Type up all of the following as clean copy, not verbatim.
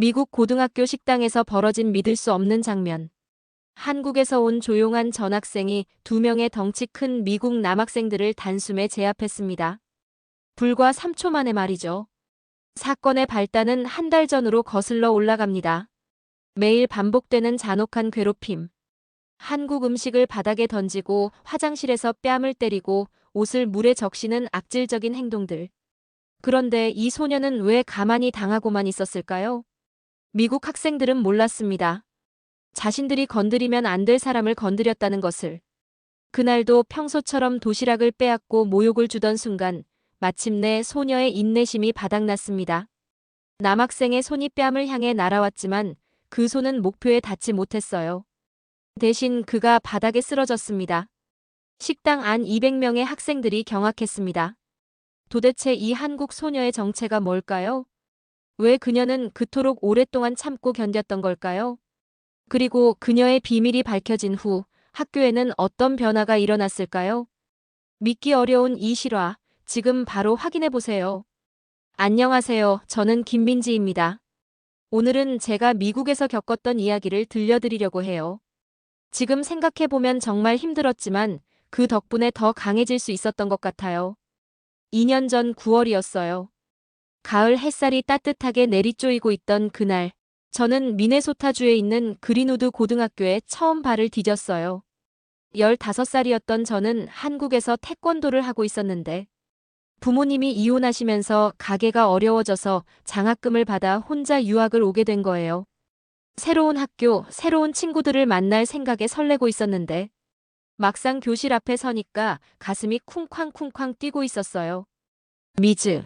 미국 고등학교 식당에서 벌어진 믿을 수 없는 장면. 한국에서 온 조용한 전학생이 2명의 덩치 큰 미국 남학생들을 단숨에 제압했습니다. 불과 3초 만에 말이죠. 사건의 발단은 한 달 전으로 거슬러 올라갑니다. 매일 반복되는 잔혹한 괴롭힘. 한국 음식을 바닥에 던지고 화장실에서 뺨을 때리고 옷을 물에 적시는 악질적인 행동들. 그런데 이 소녀는 왜 가만히 당하고만 있었을까요? 미국 학생들은 몰랐습니다. 자신들이 건드리면 안 될 사람을 건드렸다는 것을. 그날도 평소처럼 도시락을 빼앗고 모욕을 주던 순간 마침내 소녀의 인내심이 바닥났습니다. 남학생의 손이 뺨을 향해 날아왔지만 그 손은 목표에 닿지 못했어요. 대신 그가 바닥에 쓰러졌습니다. 식당 안 200명의 학생들이 경악했습니다. 도대체 이 한국 소녀의 정체가 뭘까요? 왜 그녀는 그토록 오랫동안 참고 견뎠던 걸까요? 그리고 그녀의 비밀이 밝혀진 후 학교에는 어떤 변화가 일어났을까요? 믿기 어려운 이 실화, 지금 바로 확인해보세요. 안녕하세요. 저는 김민지입니다. 오늘은 제가 미국에서 겪었던 이야기를 들려드리려고 해요. 지금 생각해보면 정말 힘들었지만 그 덕분에 더 강해질 수 있었던 것 같아요. 2년 전 9월이었어요. 가을 햇살이 따뜻하게 내리쪼이고 있던 그날, 저는 미네소타주에 있는 그린우드 고등학교에 처음 발을 디뎠어요. 15살이었던 저는 한국에서 태권도를 하고 있었는데 부모님이 이혼하시면서 가게가 어려워져서 장학금을 받아 혼자 유학을 오게 된 거예요. 새로운 학교, 새로운 친구들을 만날 생각에 설레고 있었는데 막상 교실 앞에 서니까 가슴이 쿵쾅쿵쾅 뛰고 있었어요. 미즈.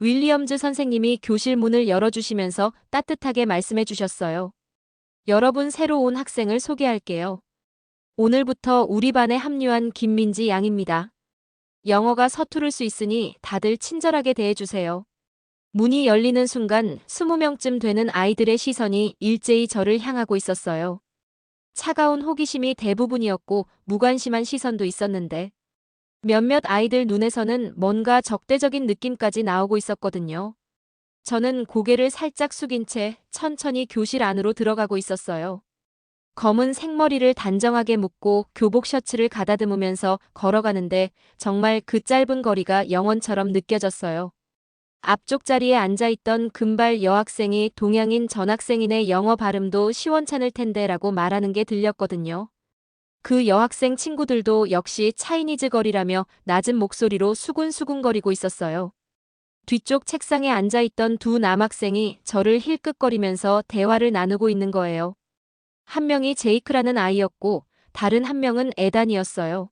윌리엄즈 선생님이 교실 문을 열어주시면서 따뜻하게 말씀해 주셨어요. 여러분 새로 온 학생을 소개할게요. 오늘부터 우리 반에 합류한 김민지 양입니다. 영어가 서투를 수 있으니 다들 친절하게 대해주세요. 문이 열리는 순간 20명쯤 되는 아이들의 시선이 일제히 저를 향하고 있었어요. 차가운 호기심이 대부분이었고 무관심한 시선도 있었는데 몇몇 아이들 눈에서는 뭔가 적대적인 느낌까지 나오고 있었거든요. 저는 고개를 살짝 숙인 채 천천히 교실 안으로 들어가고 있었어요. 검은 생머리를 단정하게 묶고 교복 셔츠를 가다듬으면서 걸어가는데 정말 그 짧은 거리가 영원처럼 느껴졌어요. 앞쪽 자리에 앉아있던 금발 여학생이 동양인 전학생인의 영어 발음도 시원찮을 텐데라고 말하는 게 들렸거든요. 그 여학생 친구들도 역시 차이니즈 거리라며 낮은 목소리로 수군수군거리고 있었어요. 뒤쪽 책상에 앉아있던 두 남학생이 저를 힐끗거리면서 대화를 나누고 있는 거예요. 한 명이 제이크라는 아이였고 다른 한 명은 에단이었어요.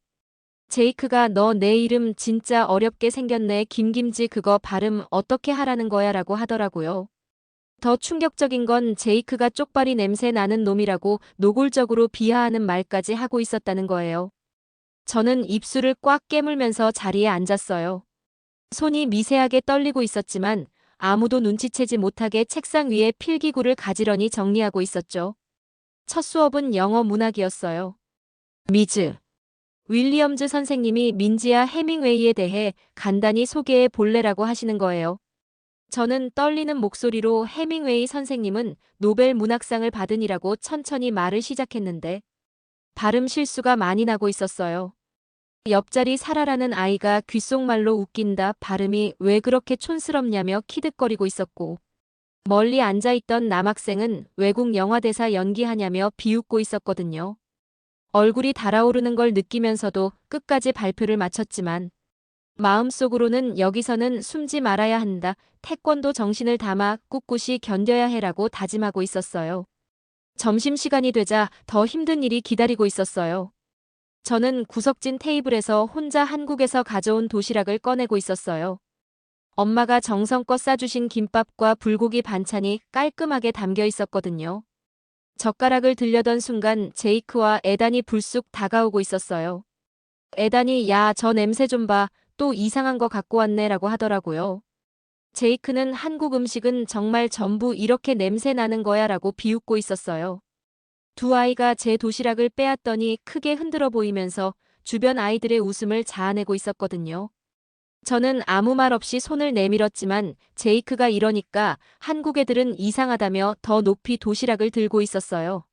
제이크가 너 내 이름 진짜 어렵게 생겼네 김김지 그거 발음 어떻게 하라는 거야 라고 하더라고요. 더 충격적인 건 제이크가 쪽발이 냄새 나는 놈이라고 노골적으로 비하하는 말까지 하고 있었다는 거예요. 저는 입술을 꽉 깨물면서 자리에 앉았어요. 손이 미세하게 떨리고 있었지만 아무도 눈치채지 못하게 책상 위에 필기구를 가지런히 정리하고 있었죠. 첫 수업은 영어 문학이었어요. 미즈. 윌리엄즈 선생님이 민지와 해밍웨이에 대해 간단히 소개해 볼래라고 하시는 거예요. 저는 떨리는 목소리로 해밍웨이 선생님은 노벨 문학상을 받으니라고 천천히 말을 시작했는데 발음 실수가 많이 나고 있었어요. 옆자리 사라라는 아이가 귓속말로 웃긴다 발음이 왜 그렇게 촌스럽냐며 키득거리고 있었고 멀리 앉아있던 남학생은 외국 영화 대사 연기하냐며 비웃고 있었거든요. 얼굴이 달아오르는 걸 느끼면서도 끝까지 발표를 마쳤지만 마음속으로는 여기서는 숨지 말아야 한다. 태권도 정신을 담아 꿋꿋이 견뎌야 해라고 다짐하고 있었어요. 점심시간이 되자 더 힘든 일이 기다리고 있었어요. 저는 구석진 테이블에서 혼자 한국에서 가져온 도시락을 꺼내고 있었어요. 엄마가 정성껏 싸주신 김밥과 불고기 반찬이 깔끔하게 담겨 있었거든요. 젓가락을 들려던 순간 제이크와 에단이 불쑥 다가오고 있었어요. 에단이 야, 저 냄새 좀 봐. 또 이상한 거 갖고 왔네 라고 하더라고요. 제이크는 한국 음식은 정말 전부 이렇게 냄새 나는 거야 라고 비웃고 있었어요. 두 아이가 제 도시락을 빼앗더니 크게 흔들어 보이면서 주변 아이들의 웃음을 자아내고 있었거든요. 저는 아무 말 없이 손을 내밀었지만 제이크가 이러니까 한국 애들은 이상하다며 더 높이 도시락을 들고 있었어요.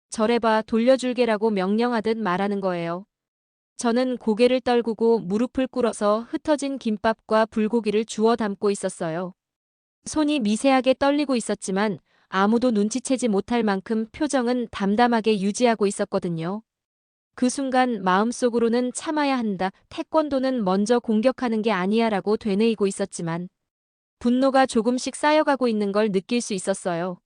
저래봐 돌려줄게라고 명령하듯 말하는 거예요. 저는 고개를 떨구고 무릎을 꿇어서 흩어진 김밥과 불고기를 주워 담고 있었어요. 손이 미세하게 떨리고 있었지만 아무도 눈치채지 못할 만큼 표정은 담담하게 유지하고 있었거든요. 그 순간 마음속으로는 참아야 한다. 태권도는 먼저 공격하는 게 아니야라고 되뇌이고 있었지만 분노가 조금씩 쌓여가고 있는 걸 느낄 수 있었어요.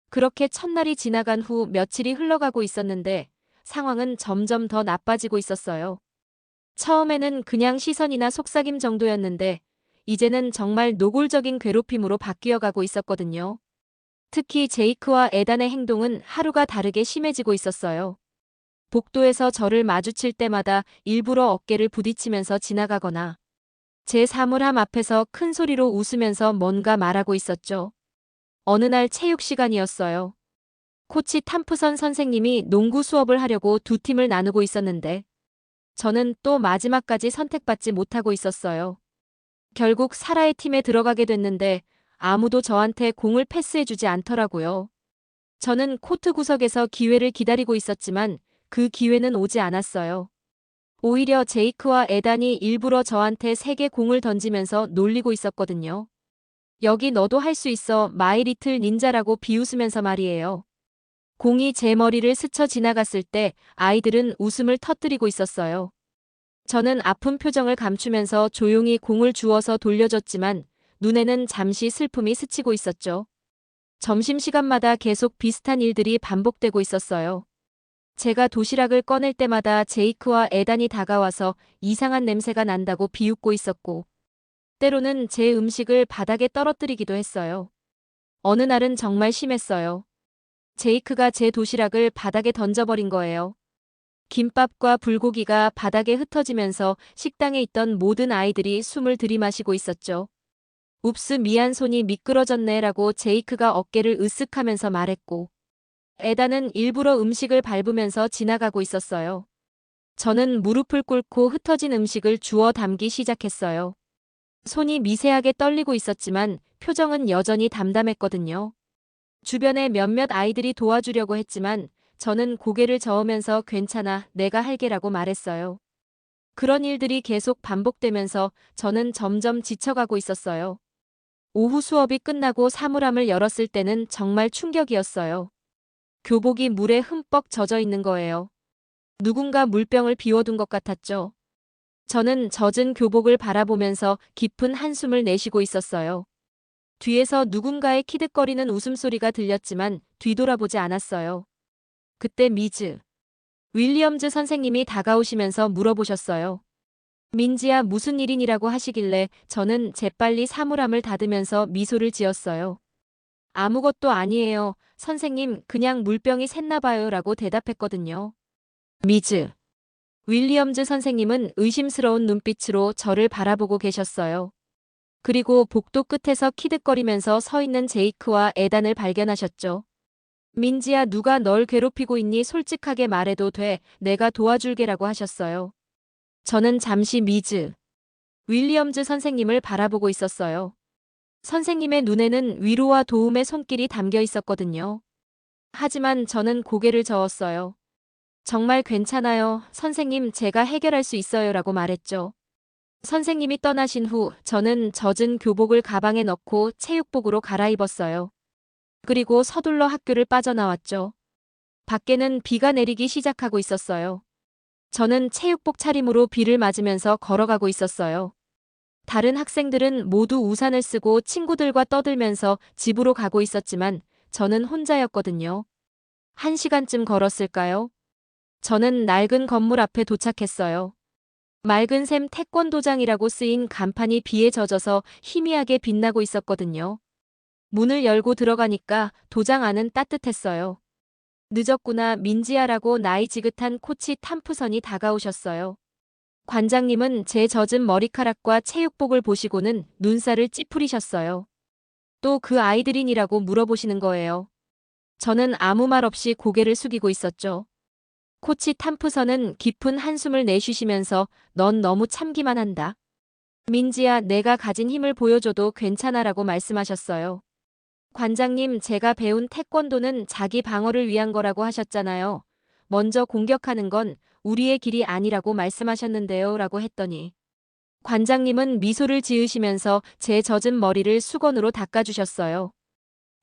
그렇게 첫날이 지나간 후 며칠이 흘러가고 있었는데 상황은 점점 더 나빠지고 있었어요. 처음에는 그냥 시선이나 속삭임 정도였는데 이제는 정말 노골적인 괴롭힘으로 바뀌어 가고 있었거든요. 특히 제이크와 에단의 행동은 하루가 다르게 심해지고 있었어요. 복도에서 저를 마주칠 때마다 일부러 어깨를 부딪히면서 지나가거나 제 사물함 앞에서 큰 소리로 웃으면서 뭔가 말하고 있었죠. 어느 날 체육 시간이었어요. 코치 탐프선 선생님이 농구 수업을 하려고 두 팀을 나누고 있었는데 저는 또 마지막까지 선택받지 못하고 있었어요. 결국 사라의 팀에 들어가게 됐는데 아무도 저한테 공을 패스해주지 않더라고요. 저는 코트 구석에서 기회를 기다리고 있었지만 그 기회는 오지 않았어요. 오히려 제이크와 에단이 일부러 저한테 세게 공을 던지면서 놀리고 있었거든요. 여기 너도 할 수 있어 마이 리틀 닌자라고 비웃으면서 말이에요. 공이 제 머리를 스쳐 지나갔을 때 아이들은 웃음을 터뜨리고 있었어요. 저는 아픈 표정을 감추면서 조용히 공을 주워서 돌려줬지만 눈에는 잠시 슬픔이 스치고 있었죠. 점심시간마다 계속 비슷한 일들이 반복되고 있었어요. 제가 도시락을 꺼낼 때마다 제이크와 에단이 다가와서 이상한 냄새가 난다고 비웃고 있었고, 때로는 제 음식을 바닥에 떨어뜨리기도 했어요. 어느 날은 정말 심했어요. 제이크가 제 도시락을 바닥에 던져버린 거예요. 김밥과 불고기가 바닥에 흩어지면서 식당에 있던 모든 아이들이 숨을 들이마시고 있었죠. 웁스 미안 손이 미끄러졌네라고 제이크가 어깨를 으쓱하면서 말했고, 에다는 일부러 음식을 밟으면서 지나가고 있었어요. 저는 무릎을 꿇고 흩어진 음식을 주워 담기 시작했어요. 손이 미세하게 떨리고 있었지만 표정은 여전히 담담했거든요. 주변에 몇몇 아이들이 도와주려고 했지만 저는 고개를 저으면서 괜찮아, 내가 할게라고 말했어요. 그런 일들이 계속 반복되면서 저는 점점 지쳐가고 있었어요. 오후 수업이 끝나고 사물함을 열었을 때는 정말 충격이었어요. 교복이 물에 흠뻑 젖어 있는 거예요. 누군가 물병을 비워둔 것 같았죠. 저는 젖은 교복을 바라보면서 깊은 한숨을 내쉬고 있었어요. 뒤에서 누군가의 키득거리는 웃음소리가 들렸지만 뒤돌아보지 않았어요. 그때 미즈 윌리엄즈 선생님이 다가오시면서 물어보셨어요. 민지야 무슨 일이니라고 하시길래 저는 재빨리 사물함을 닫으면서 미소를 지었어요. 아무것도 아니에요. 선생님 그냥 물병이 샜나 봐요 라고 대답했거든요. 미즈 윌리엄즈 선생님은 의심스러운 눈빛으로 저를 바라보고 계셨어요. 그리고 복도 끝에서 키득거리면서 서 있는 제이크와 에단을 발견하셨죠. 민지야 누가 널 괴롭히고 있니? 솔직하게 말해도 돼. 내가 도와줄게라고 하셨어요. 저는 잠시 미즈 윌리엄즈 선생님을 바라보고 있었어요. 선생님의 눈에는 위로와 도움의 손길이 담겨 있었거든요. 하지만 저는 고개를 저었어요. 정말 괜찮아요. 선생님 제가 해결할 수 있어요 라고 말했죠. 선생님이 떠나신 후 저는 젖은 교복을 가방에 넣고 체육복으로 갈아입었어요. 그리고 서둘러 학교를 빠져나왔죠. 밖에는 비가 내리기 시작하고 있었어요. 저는 체육복 차림으로 비를 맞으면서 걸어가고 있었어요. 다른 학생들은 모두 우산을 쓰고 친구들과 떠들면서 집으로 가고 있었지만 저는 혼자였거든요. 1시간쯤 걸었을까요? 저는 낡은 건물 앞에 도착했어요. 맑은 샘 태권도장이라고 쓰인 간판이 비에 젖어서 희미하게 빛나고 있었거든요. 문을 열고 들어가니까 도장 안은 따뜻했어요. 늦었구나 민지야라고 나이 지긋한 코치 탐프선이 다가오셨어요. 관장님은 제 젖은 머리카락과 체육복을 보시고는 눈살을 찌푸리셨어요. 또 그 아이들이니라고 물어보시는 거예요. 저는 아무 말 없이 고개를 숙이고 있었죠. 코치 탐프선은 깊은 한숨을 내쉬시면서 넌 너무 참기만 한다. 민지야, 내가 가진 힘을 보여줘도 괜찮아라고 말씀하셨어요. 관장님, 제가 배운 태권도는 자기 방어를 위한 거라고 하셨잖아요. 먼저 공격하는 건 우리의 길이 아니라고 말씀하셨는데요. 라고 했더니 관장님은 미소를 지으시면서 제 젖은 머리를 수건으로 닦아주셨어요.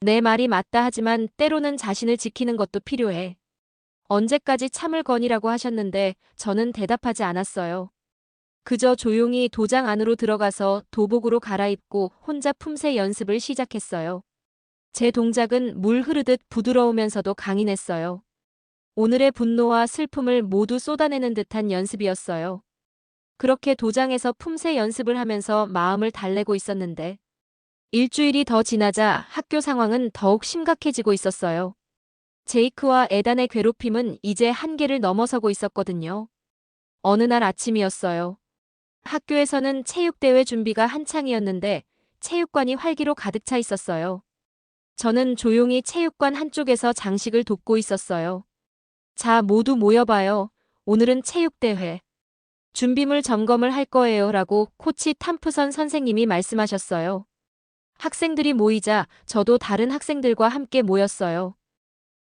내 말이 맞다 하지만 때로는 자신을 지키는 것도 필요해. 언제까지 참을 거니라고 하셨는데 저는 대답하지 않았어요. 그저 조용히 도장 안으로 들어가서 도복으로 갈아입고 혼자 품새 연습을 시작했어요. 제 동작은 물 흐르듯 부드러우면서도 강인했어요. 오늘의 분노와 슬픔을 모두 쏟아내는 듯한 연습이었어요. 그렇게 도장에서 품새 연습을 하면서 마음을 달래고 있었는데 일주일이 더 지나자 학교 상황은 더욱 심각해지고 있었어요. 제이크와 에단의 괴롭힘은 이제 한계를 넘어서고 있었거든요. 어느 날 아침이었어요. 학교에서는 체육대회 준비가 한창이었는데 체육관이 활기로 가득 차 있었어요. 저는 조용히 체육관 한쪽에서 장식을 돕고 있었어요. 자, 모두 모여봐요. 오늘은 체육대회. 준비물 점검을 할 거예요. 라고 코치 탐프선 선생님이 말씀하셨어요. 학생들이 모이자 저도 다른 학생들과 함께 모였어요.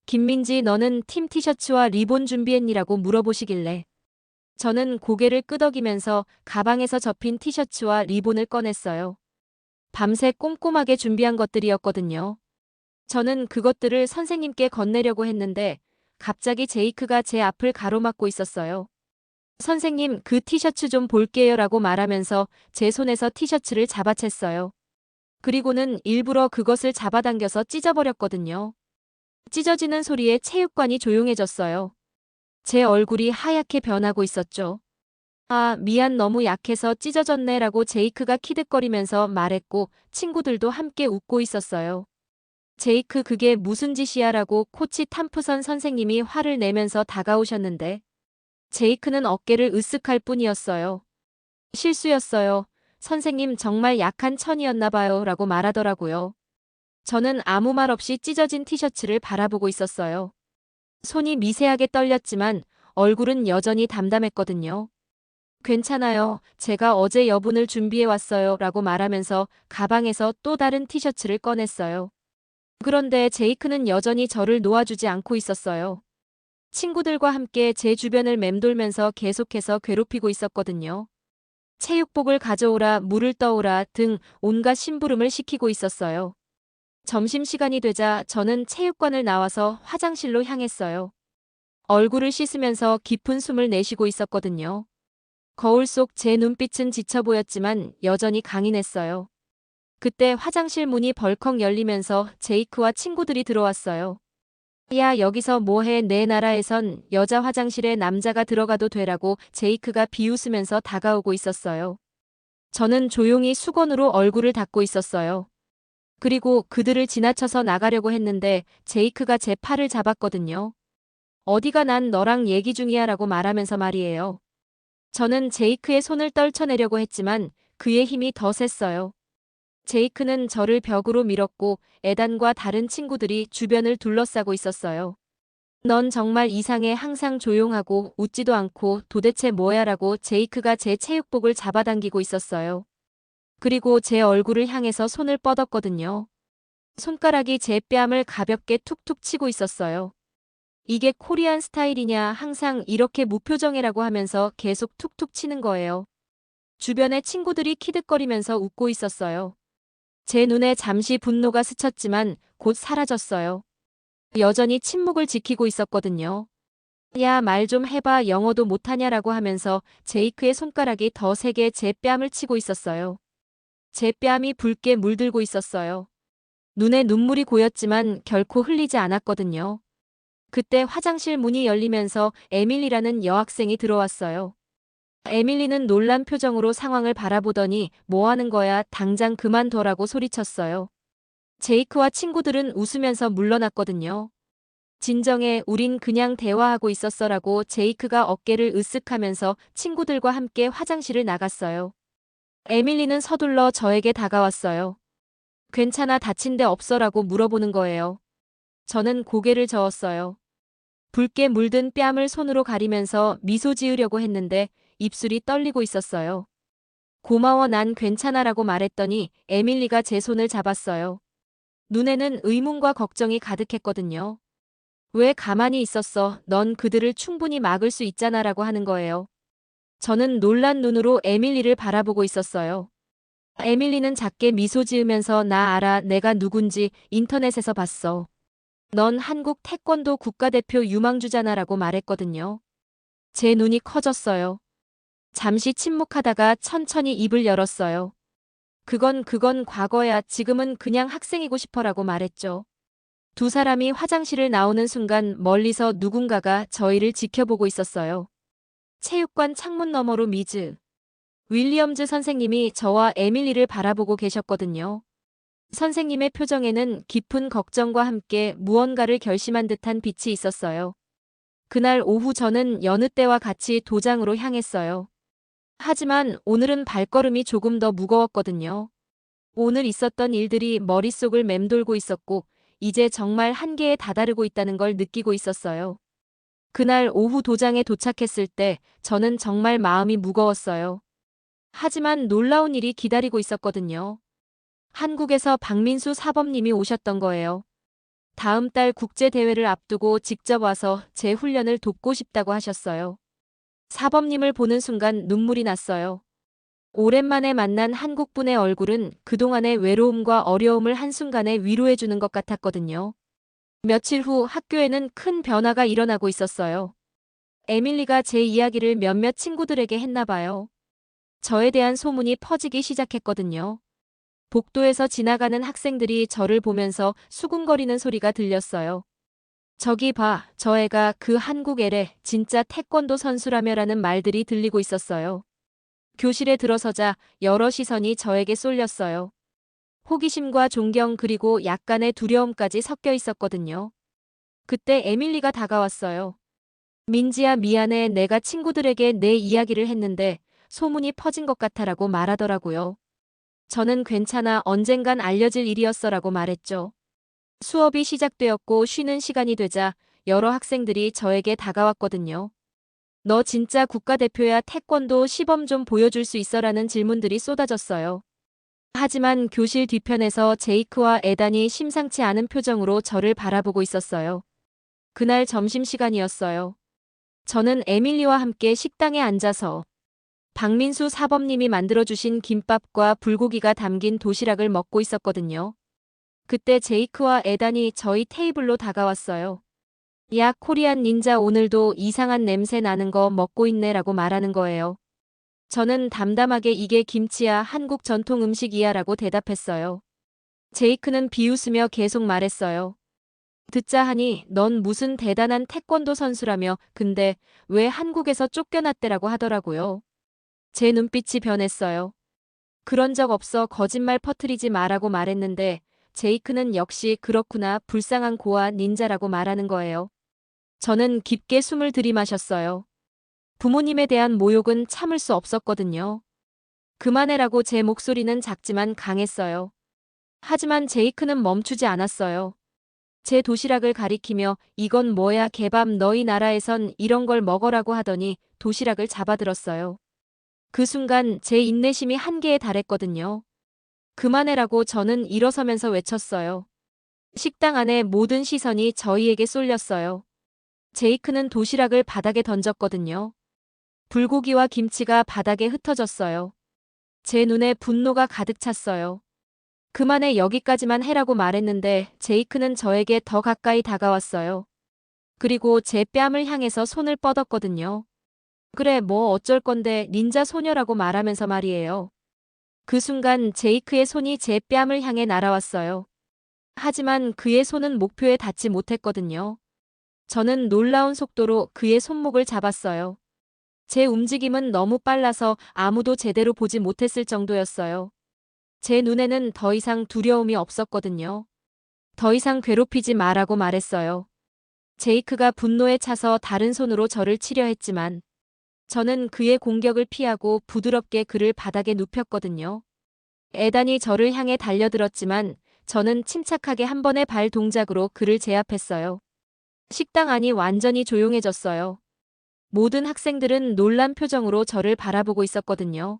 김민지, 너는 팀 티셔츠와 리본 준비했니라고 물어보시길래 저는 고개를 끄덕이면서 가방에서 접힌 티셔츠와 리본을 꺼냈어요. 밤새 꼼꼼하게 준비한 것들이었거든요. 저는 그것들을 선생님께 건네려고 했는데 갑자기 제이크가 제 앞을 가로막고 있었어요. 선생님, 그 티셔츠 좀 볼게요 라고 말하면서 제 손에서 티셔츠를 잡아챘어요. 그리고는 일부러 그것을 잡아당겨서 찢어버렸거든요. 찢어지는 소리에 체육관이 조용해졌어요. 제 얼굴이 하얗게 변하고 있었죠. 아, 미안, 너무 약해서 찢어졌네 라고 제이크가 키득거리면서 말했고 친구들도 함께 웃고 있었어요. 제이크, 그게 무슨 짓이야 라고 코치 탐프선 선생님이 화를 내면서 다가오셨는데 제이크는 어깨를 으쓱할 뿐이었어요. 실수였어요. 선생님, 정말 약한 천이었나 봐요 라고 말하더라고요. 저는 아무 말 없이 찢어진 티셔츠를 바라보고 있었어요. 손이 미세하게 떨렸지만 얼굴은 여전히 담담했거든요. 괜찮아요. 제가 어제 여분을 준비해 왔어요 라고 말하면서 가방에서 또 다른 티셔츠를 꺼냈어요. 그런데 제이크는 여전히 저를 놓아주지 않고 있었어요. 친구들과 함께 제 주변을 맴돌면서 계속해서 괴롭히고 있었거든요. 체육복을 가져오라, 물을 떠오라 등 온갖 심부름을 시키고 있었어요. 점심시간이 되자 저는 체육관을 나와서 화장실로 향했어요. 얼굴을 씻으면서 깊은 숨을 내쉬고 있었거든요. 거울 속 제 눈빛은 지쳐 보였지만 여전히 강인했어요. 그때 화장실 문이 벌컥 열리면서 제이크와 친구들이 들어왔어요. 야, 여기서 뭐해? 내 나라에선 여자 화장실에 남자가 들어가도 되라고 제이크가 비웃으면서 다가오고 있었어요. 저는 조용히 수건으로 얼굴을 닦고 있었어요. 그리고 그들을 지나쳐서 나가려고 했는데 제이크가 제 팔을 잡았거든요. 어디가, 난 너랑 얘기 중이야 라고 말하면서 말이에요. 저는 제이크의 손을 떨쳐내려고 했지만 그의 힘이 더 셌어요. 제이크는 저를 벽으로 밀었고 에단과 다른 친구들이 주변을 둘러싸고 있었어요. 넌 정말 이상해. 항상 조용하고 웃지도 않고 도대체 뭐야 라고 제이크가 제 체육복을 잡아당기고 있었어요. 그리고 제 얼굴을 향해서 손을 뻗었거든요. 손가락이 제 뺨을 가볍게 툭툭 치고 있었어요. 이게 코리안 스타일이냐, 항상 이렇게 무표정해라고 하면서 계속 툭툭 치는 거예요. 주변의 친구들이 키득거리면서 웃고 있었어요. 제 눈에 잠시 분노가 스쳤지만 곧 사라졌어요. 여전히 침묵을 지키고 있었거든요. 야, 말 좀 해봐. 영어도 못하냐라고 하면서 제이크의 손가락이 더 세게 제 뺨을 치고 있었어요. 제 뺨이 붉게 물들고 있었어요. 눈에 눈물이 고였지만 결코 흘리지 않았거든요. 그때 화장실 문이 열리면서 에밀리라는 여학생이 들어왔어요. 에밀리는 놀란 표정으로 상황을 바라보더니 뭐 하는 거야? 당장 그만둬라고 소리쳤어요. 제이크와 친구들은 웃으면서 물러났거든요. 진정해, 우린 그냥 대화하고 있었어라고 제이크가 어깨를 으쓱하면서 친구들과 함께 화장실을 나갔어요. 에밀리는 서둘러 저에게 다가왔어요. 괜찮아, 다친 데 없어라고 물어보는 거예요. 저는 고개를 저었어요. 붉게 물든 뺨을 손으로 가리면서 미소 지으려고 했는데 입술이 떨리고 있었어요. 고마워, 난 괜찮아라고 말했더니 에밀리가 제 손을 잡았어요. 눈에는 의문과 걱정이 가득했거든요. 왜 가만히 있었어? 넌 그들을 충분히 막을 수 있잖아라고 하는 거예요. 저는 놀란 눈으로 에밀리를 바라보고 있었어요. 에밀리는 작게 미소 지으면서 나 알아, 내가 누군지 인터넷에서 봤어. 넌 한국 태권도 국가대표 유망주잖아라고 말했거든요. 제 눈이 커졌어요. 잠시 침묵하다가 천천히 입을 열었어요. 그건 과거야. 지금은 그냥 학생이고 싶어라고 말했죠. 두 사람이 화장실을 나오는 순간 멀리서 누군가가 저희를 지켜보고 있었어요. 체육관 창문 너머로 미즈 윌리엄즈 선생님이 저와 에밀리를 바라보고 계셨거든요. 선생님의 표정에는 깊은 걱정과 함께 무언가를 결심한 듯한 빛이 있었어요. 그날 오후 저는 여느 때와 같이 도장으로 향했어요. 하지만 오늘은 발걸음이 조금 더 무거웠거든요. 오늘 있었던 일들이 머릿속을 맴돌고 있었고, 이제 정말 한계에 다다르고 있다는 걸 느끼고 있었어요. 그날 오후 도장에 도착했을 때 저는 정말 마음이 무거웠어요. 하지만 놀라운 일이 기다리고 있었거든요. 한국에서 박민수 사범님이 오셨던 거예요. 다음 달 국제대회를 앞두고 직접 와서 제 훈련을 돕고 싶다고 하셨어요. 사범님을 보는 순간 눈물이 났어요. 오랜만에 만난 한국분의 얼굴은 그동안의 외로움과 어려움을 한순간에 위로해주는 것 같았거든요. 며칠 후 학교에는 큰 변화가 일어나고 있었어요. 에밀리가 제 이야기를 몇몇 친구들에게 했나 봐요. 저에 대한 소문이 퍼지기 시작했거든요. 복도에서 지나가는 학생들이 저를 보면서 수군거리는 소리가 들렸어요. 저기 봐, 저 애가 그 한국 애래, 진짜 태권도 선수라며라는 말들이 들리고 있었어요. 교실에 들어서자 여러 시선이 저에게 쏠렸어요. 호기심과 존경 그리고 약간의 두려움까지 섞여 있었거든요. 그때 에밀리가 다가왔어요. 민지야, 미안해. 내가 친구들에게 내 이야기를 했는데 소문이 퍼진 것 같아라고 말하더라고요. 저는 괜찮아, 언젠간 알려질 일이었어라고 말했죠. 수업이 시작되었고 쉬는 시간이 되자 여러 학생들이 저에게 다가왔거든요. 너 진짜 국가대표야, 태권도 시범 좀 보여줄 수 있어라는 질문들이 쏟아졌어요. 하지만 교실 뒤편에서 제이크와 에단이 심상치 않은 표정으로 저를 바라보고 있었어요. 그날 점심시간이었어요. 저는 에밀리와 함께 식당에 앉아서 박민수 사범님이 만들어주신 김밥과 불고기가 담긴 도시락을 먹고 있었거든요. 그때 제이크와 에단이 저희 테이블로 다가왔어요. 야, 코리안 닌자, 오늘도 이상한 냄새 나는 거 먹고 있네라고 말하는 거예요. 저는 담담하게 이게 김치야, 한국 전통 음식이야 라고 대답했어요. 제이크는 비웃으며 계속 말했어요. 듣자 하니 넌 무슨 대단한 태권도 선수라며, 근데 왜 한국에서 쫓겨났대라고 하더라고요. 제 눈빛이 변했어요. 그런 적 없어, 거짓말 퍼뜨리지 마라고 말했는데 제이크는 역시 그렇구나, 불쌍한 고아 닌자라고 말하는 거예요. 저는 깊게 숨을 들이마셨어요. 부모님에 대한 모욕은 참을 수 없었거든요. 그만해라고 제 목소리는 작지만 강했어요. 하지만 제이크는 멈추지 않았어요. 제 도시락을 가리키며 이건 뭐야, 개밥, 너희 나라에선 이런 걸 먹어라고 하더니 도시락을 잡아들었어요. 그 순간 제 인내심이 한계에 달했거든요. 그만해라고 저는 일어서면서 외쳤어요. 식당 안에 모든 시선이 저희에게 쏠렸어요. 제이크는 도시락을 바닥에 던졌거든요. 불고기와 김치가 바닥에 흩어졌어요. 제 눈에 분노가 가득 찼어요. 그만해, 여기까지만 해라고 말했는데 제이크는 저에게 더 가까이 다가왔어요. 그리고 제 뺨을 향해서 손을 뻗었거든요. 그래, 뭐 어쩔 건데, 닌자 소녀라고 말하면서 말이에요. 그 순간 제이크의 손이 제 뺨을 향해 날아왔어요. 하지만 그의 손은 목표에 닿지 못했거든요. 저는 놀라운 속도로 그의 손목을 잡았어요. 제 움직임은 너무 빨라서 아무도 제대로 보지 못했을 정도였어요. 제 눈에는 더 이상 두려움이 없었거든요. 더 이상 괴롭히지 마라고 말했어요. 제이크가 분노에 차서 다른 손으로 저를 치려 했지만 저는 그의 공격을 피하고 부드럽게 그를 바닥에 눕혔거든요. 에단이 저를 향해 달려들었지만 저는 침착하게 한 번의 발 동작으로 그를 제압했어요. 식당 안이 완전히 조용해졌어요. 모든 학생들은 놀란 표정으로 저를 바라보고 있었거든요.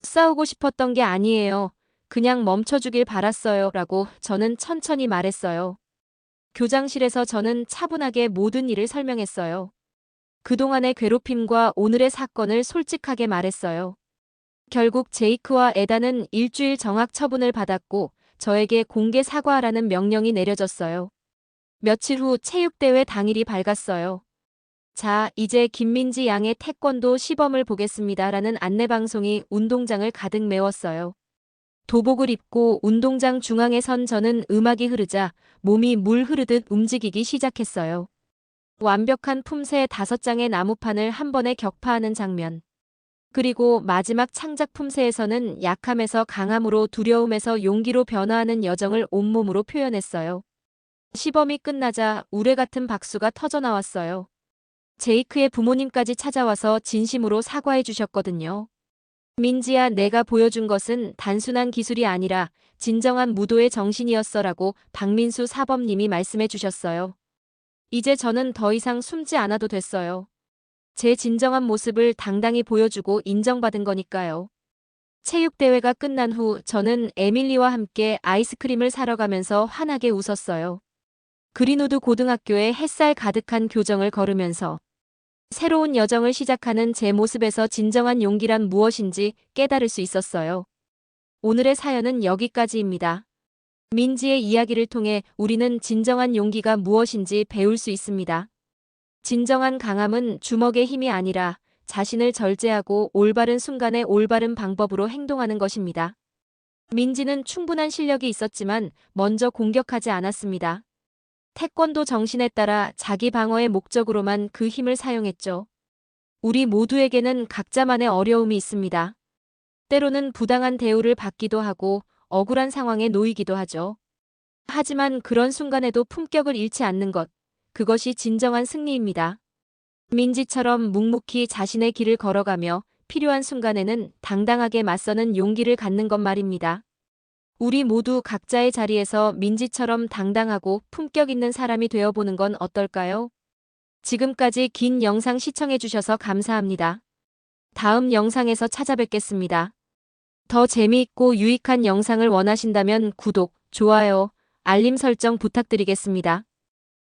싸우고 싶었던 게 아니에요. 그냥 멈춰주길 바랐어요. 라고 저는 천천히 말했어요. 교장실에서 저는 차분하게 모든 일을 설명했어요. 그동안의 괴롭힘과 오늘의 사건을 솔직하게 말했어요. 결국 제이크와 에다는 일주일 정학 처분을 받았고 저에게 공개 사과하라는 명령이 내려졌어요. 며칠 후 체육대회 당일이 밝았어요. 자, 이제 김민지 양의 태권도 시범을 보겠습니다라는 안내방송이 운동장을 가득 메웠어요. 도복을 입고 운동장 중앙에 선 저는 음악이 흐르자 몸이 물 흐르듯 움직이기 시작했어요. 완벽한 품새의 5장의 나무판을 한 번에 격파하는 장면. 그리고 마지막 창작 품새에서는 약함에서 강함으로 두려움에서 용기로 변화하는 여정을 온몸으로 표현했어요. 시범이 끝나자 우레 같은 박수가 터져나왔어요. 제이크의 부모님까지 찾아와서 진심으로 사과해 주셨거든요. 민지야, 내가 보여준 것은 단순한 기술이 아니라 진정한 무도의 정신이었어라고 박민수 사범님이 말씀해 주셨어요. 이제 저는 더 이상 숨지 않아도 됐어요. 제 진정한 모습을 당당히 보여주고 인정받은 거니까요. 체육대회가 끝난 후 저는 에밀리와 함께 아이스크림을 사러 가면서 환하게 웃었어요. 그린우드 고등학교의 햇살 가득한 교정을 걸으면서 새로운 여정을 시작하는 제 모습에서 진정한 용기란 무엇인지 깨달을 수 있었어요. 오늘의 사연은 여기까지입니다. 민지의 이야기를 통해 우리는 진정한 용기가 무엇인지 배울 수 있습니다. 진정한 강함은 주먹의 힘이 아니라 자신을 절제하고 올바른 순간에 올바른 방법으로 행동하는 것입니다. 민지는 충분한 실력이 있었지만 먼저 공격하지 않았습니다. 태권도 정신에 따라 자기 방어의 목적으로만 그 힘을 사용했죠. 우리 모두에게는 각자만의 어려움이 있습니다. 때로는 부당한 대우를 받기도 하고 억울한 상황에 놓이기도 하죠. 하지만 그런 순간에도 품격을 잃지 않는 것, 그것이 진정한 승리입니다. 민지처럼 묵묵히 자신의 길을 걸어가며 필요한 순간에는 당당하게 맞서는 용기를 갖는 것 말입니다. 우리 모두 각자의 자리에서 민지처럼 당당하고 품격 있는 사람이 되어보는 건 어떨까요? 지금까지 긴 영상 시청해주셔서 감사합니다. 다음 영상에서 찾아뵙겠습니다. 더 재미있고 유익한 영상을 원하신다면 구독, 좋아요, 알림 설정 부탁드리겠습니다.